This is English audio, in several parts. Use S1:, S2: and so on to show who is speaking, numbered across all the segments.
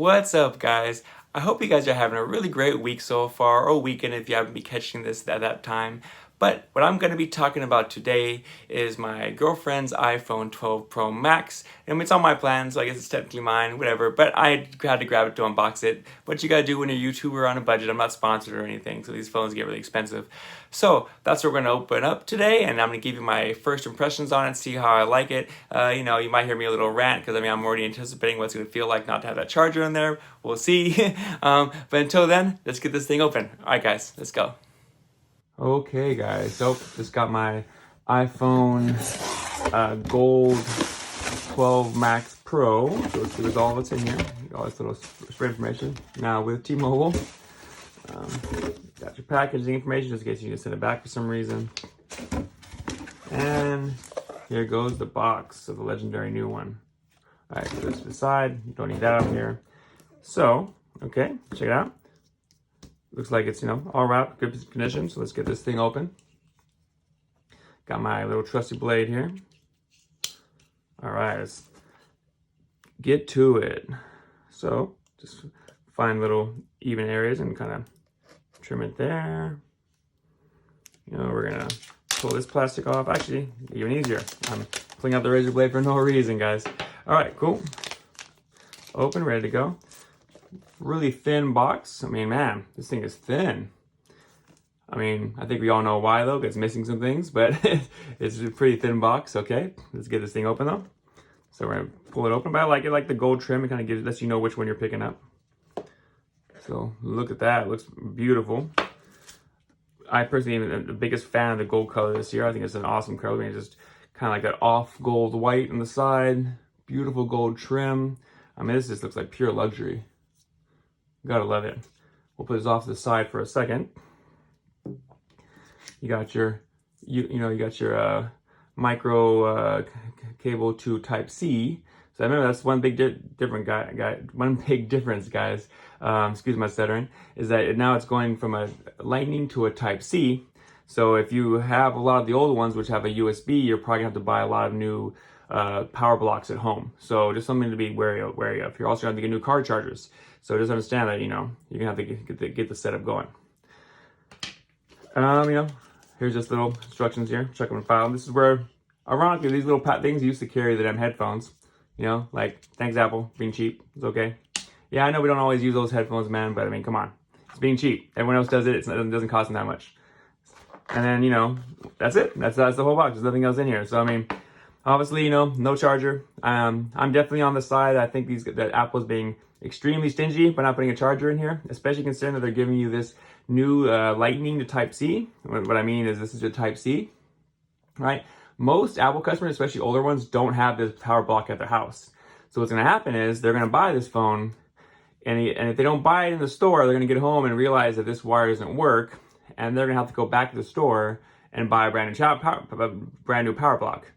S1: What's up, guys? I hope you guys are having a really great week so far, or weekend if you haven't been catching this at that time. But what I'm going to be talking about today is my girlfriend's iPhone 12 Pro Max. And it's on my plan, so I guess it's technically mine, whatever. But I had to grab it to unbox it. What you gotta do when you're a YouTuber on a budget. I'm not sponsored or anything, so these phones get really expensive. So that's what we're going to open up today, and I'm going to give you my first impressions on it, see how I like it. You might hear me a little rant, because I'm already anticipating what it's going to feel like not to have that charger in there. We'll see. But until then, let's get this thing open. Alright guys, let's go. Okay guys, so just got my iPhone Gold 12 Max Pro. So let's see what's all that's in here. All this little spray information. Now with T-Mobile, got your packaging information just in case you need to send it back for some reason. And here goes the box of the legendary new one. Alright, put this to the side. You don't need that up here. So, okay, check it out. Looks like it's, all wrapped, good condition. So let's get this thing open. Got my little trusty blade here. All right, let's get to it. So just find little even areas and kind of trim it there. We're gonna pull this plastic off. Actually, even easier. I'm pulling out the razor blade for no reason, guys. All right, cool. Open, ready to go. Really thin box. I mean, man, this thing is thin. I think we all know why though, because it's missing some things, but it's a pretty thin box. Okay, let's get this thing open though. So we're gonna pull it open, but I like it, like the gold trim. It kind of lets you know which one you're picking up. So look at that, it looks beautiful. I personally am the biggest fan of the gold color this year. I think it's an awesome color. It's just kind of like that off gold white on the side, beautiful gold trim. This just looks like pure luxury. Gotta love it. We'll put this off to the side for a second. You got your, micro cable to Type C. So I remember that's one big difference, guys. Excuse my stuttering. Is that now it's going from a Lightning to a Type C. So if you have a lot of the old ones which have a USB, you're probably gonna have to buy a lot of new power blocks at home. So just something to be wary of. You're also gonna have to get new car chargers. So just understand that, you're gonna have to get the setup going. Here's just little instructions here. Check them and file. This is where, ironically, these little things used to carry the damn headphones. Like, thanks Apple, being cheap. It's okay. Yeah, I know we don't always use those headphones, man, but come on. It's being cheap. Everyone else does it. It doesn't cost them that much. And then, that's it. That's the whole box. There's nothing else in here. So, obviously, no charger. I'm definitely on the side. I think that Apple's being extremely stingy by not putting a charger in here, especially considering that they're giving you this new Lightning to Type C. What I mean is this is your Type C, right? Most Apple customers, especially older ones, don't have this power block at their house. So what's going to happen is they're going to buy this phone, and if they don't buy it in the store, they're going to get home and realize that this wire doesn't work, and they're going to have to go back to the store and buy a brand new power block.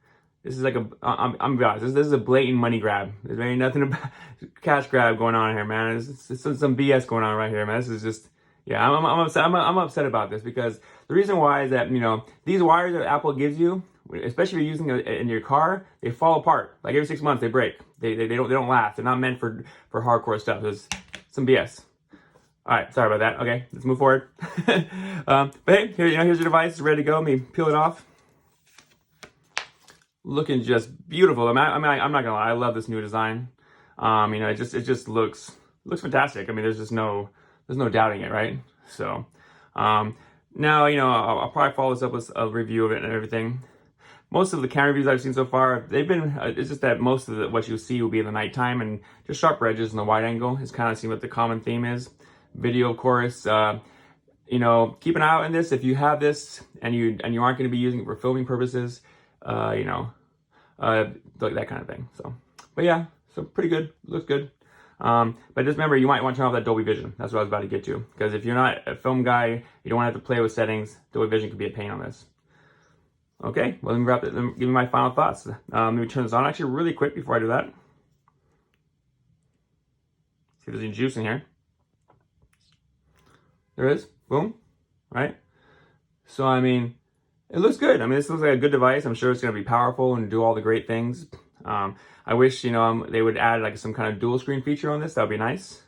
S1: This is like I'm honest, this is a blatant money grab. There's really nothing about cash grab going on here, man. It's some BS going on right here, man. This is just, yeah, I'm upset. I'm upset about this because the reason why is that, these wires that Apple gives you, especially if you're using it in your car, they fall apart. Like every 6 months they break. They don't last. They're not meant for hardcore stuff. There's some BS. All right, sorry about that. Okay, let's move forward. But hey, here's your device. It's ready to go. Let me peel it off. Looking just beautiful. I'm not gonna lie, I love this new design. It just looks fantastic. There's no doubting it, right? So, now, I'll probably follow this up with a review of it and everything. Most of the camera reviews I've seen so far, they've been, it's just that most of what you'll see will be in the nighttime, and just sharper edges and the wide angle is kind of seeing what the common theme is. Video, of course, keep an eye out on this. If you have this and you aren't going to be using it for filming purposes, that kind of thing. So, but yeah, so pretty good, looks good. But just remember, you might want to turn off that Dolby Vision. That's what I was about to get to. Because if you're not a film guy, you don't want to have to play with settings. Dolby Vision could be a pain on this. Okay, well, let me wrap it. Let me give you my final thoughts. Let me turn this on actually really quick before I do that. See if there's any juice in here. There is. Boom. Right? So, it looks good. This looks like a good device. I'm sure it's going to be powerful and do all the great things. I wish, they would add like some kind of dual screen feature on this. That would be nice.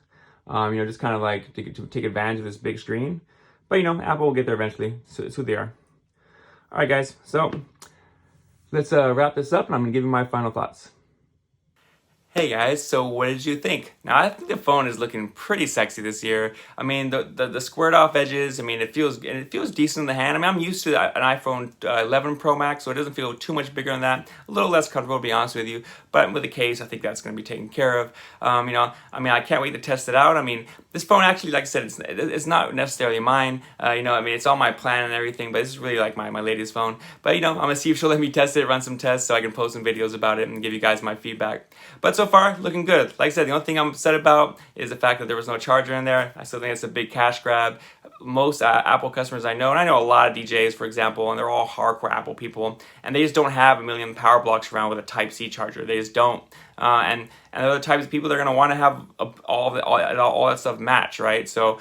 S1: Just kind of like to take advantage of this big screen. But, Apple will get there eventually. So it's who they are. All right, guys. So let's wrap this up, and I'm going to give you my final thoughts. Hey guys, so what did you think? Now I think the phone is looking pretty sexy this year. I mean, the squared off edges, I mean, it feels decent in the hand. I mean, I'm used to an iPhone 11 Pro Max, so it doesn't feel too much bigger than that. A little less comfortable, to be honest with you. But with the case, I think that's going to be taken care of. I mean, I can't wait to test it out. I mean, this phone actually, like I said, it's not necessarily mine. I mean, it's on my plan and everything, but this is really like my latest phone. But, I'm going to see if she'll let me test it, run some tests so I can post some videos about it and give you guys my feedback. But so far, looking good. Like I said, the only thing I'm upset about is the fact that there was no charger in there. I still think it's a big cash grab. Most Apple customers I know, and I know a lot of DJs, for example, and they're all hardcore Apple people, and they just don't have a million power blocks around with a Type-C charger. They just don't. And they're the types of people that are going to want to have all that stuff match, right? So,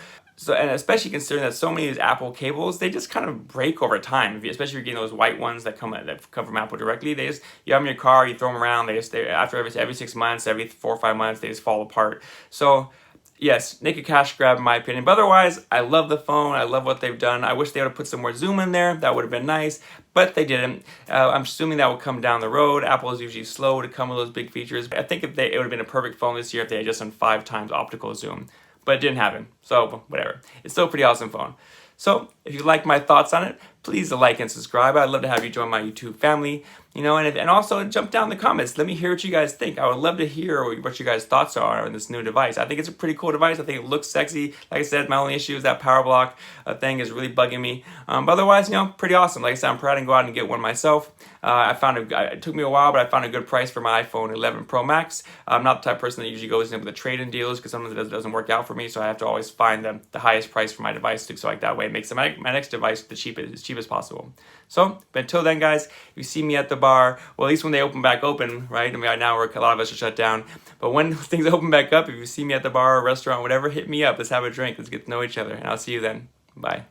S1: and especially considering that so many of these Apple cables, they just kind of break over time. Especially if you're getting those white ones that come from Apple directly, you have them in your car, you throw them around. After every 6 months, every 4 or 5 months, they just fall apart. So yes, naked cash grab in my opinion. But otherwise, I love the phone. I love what they've done. I wish they would have put some more zoom in there. That would have been nice, but they didn't. I'm assuming that will come down the road. Apple is usually slow to come with those big features. I think it would have been a perfect phone this year if they had just done 5 times optical zoom. But it didn't happen, so whatever. It's still a pretty awesome phone. So if you like my thoughts on it, please like and subscribe. I'd love to have you join my YouTube family, and also jump down in the comments. Let me hear what you guys think. I would love to hear what you guys' thoughts are on this new device. I think it's a pretty cool device. I think it looks sexy. Like I said, my only issue is that power block thing is really bugging me. But otherwise, pretty awesome. Like I said, I'm proud to go out and get one myself. It took me a while, but I found a good price for my iPhone 11 Pro Max. I'm not the type of person that usually goes in with the trade-in deals because sometimes it doesn't work out for me, so I have to always find the highest price for my device, so like that way it makes my next device as cheap as possible. So, but until then, guys, if you see me at the bar, well, at least when they open back open, right? I mean, right now a lot of us are shut down, but when things open back up, if you see me at the bar or restaurant, whatever, hit me up. Let's have a drink. Let's get to know each other, and I'll see you then. Bye.